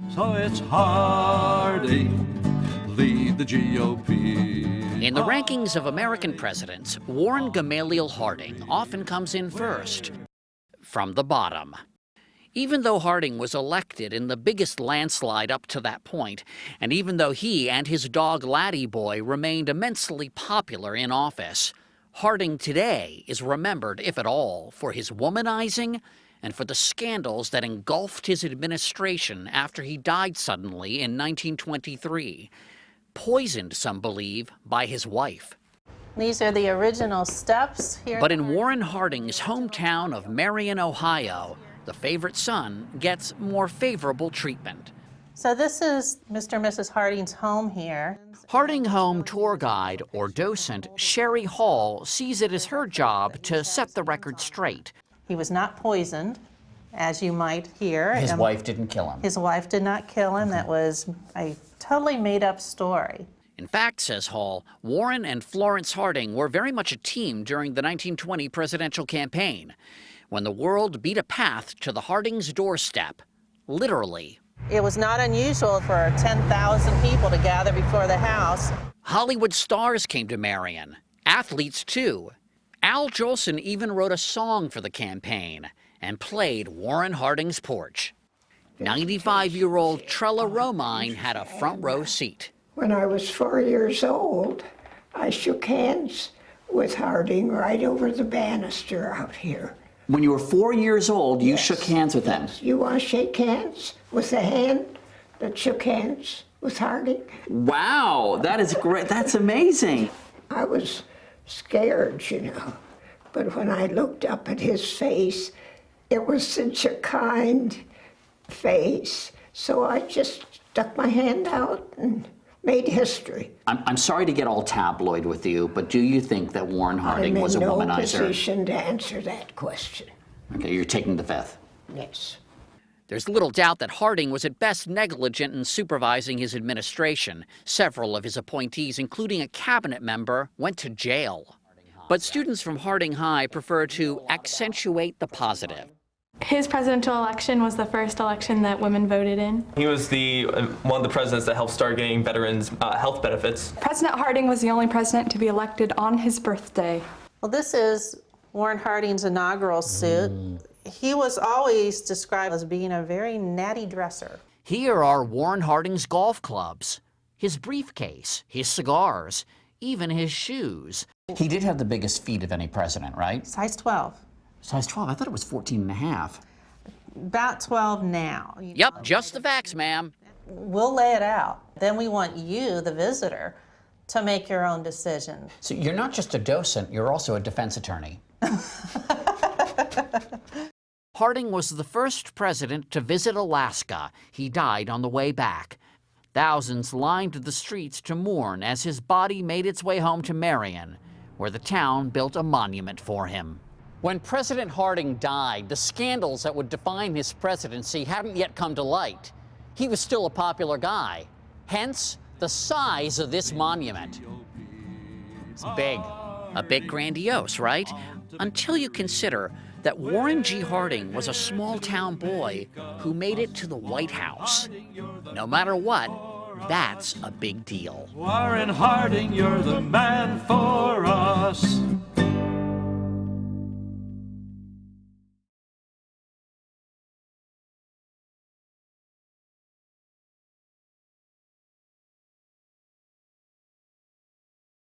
So it's Harding, lead the GOP. In the rankings of American presidents, Warren Gamaliel Harding often comes in first, from the bottom. Even though Harding was elected in the biggest landslide up to that point, and even though he and his dog Laddie Boy remained immensely popular in office, Harding today is remembered, if at all, for his womanizing and for the scandals that engulfed his administration after he died suddenly in 1923, poisoned, some believe, by his wife. These are the original steps here. But in Warren Harding's hometown of Marion, Ohio, the favorite son gets more favorable treatment. So this is Mr. and Mrs. Harding's home here. Harding home tour guide or docent Sherry Hall sees it as her job to set the record straight. He was not poisoned, as you might hear. His wife didn't kill him. His wife did not kill him. That was a totally made-up story. In fact, says Hall, Warren and Florence Harding were very much a team during the 1920 presidential campaign, when the world beat a path to the Hardings' doorstep, literally. It was not unusual for 10,000 people to gather before the house. Hollywood stars came to Marion, athletes too. Al Jolson even wrote a song for the campaign and played Warren Harding's porch. 95-year-old Trella Romine had a front row seat. When I was 4 years old, I shook hands with Harding right over the banister out here. When you were 4 years old, you shook hands with him? You want to shake hands with the hand that shook hands with Harding? Wow, that is great. That's amazing. I was scared, you know, but when I looked up at his face, it was such a kind face. So I just stuck my hand out and made history. I'm sorry to get all tabloid with you, but do you think that Warren Harding was a womanizer? I'm in no position to answer that question. Okay, you're taking the fifth. Yes. There's little doubt that Harding was at best negligent in supervising his administration. Several of his appointees, including a cabinet member, went to jail. But students from Harding High prefer to accentuate the positive. His presidential election was the first election that women voted in. He was one of the presidents that helped start getting veterans health benefits. President Harding was the only president to be elected on his birthday. Well, this is Warren Harding's inaugural suit. He was always described as being a very natty dresser. Here are Warren Harding's golf clubs, his briefcase, his cigars, even his shoes. He did have the biggest feet of any president, right? Size 12. Size 12? I thought it was 14 and a half. About 12 now. Yep, just the facts, ma'am. We'll lay it out. Then we want you, the visitor, to make your own decision. So you're not just a docent, you're also a defense attorney. Harding was the first president to visit Alaska. He died on the way back. Thousands lined the streets to mourn as his body made its way home to Marion, where the town built a monument for him. When President Harding died, the scandals that would define his presidency hadn't yet come to light. He was still a popular guy, hence the size of this monument. It's big, a bit grandiose, right? Until you consider that Warren G. Harding was a small-town boy who made it to the White House. No matter what, that's a big deal. Warren Harding, you're the man for us.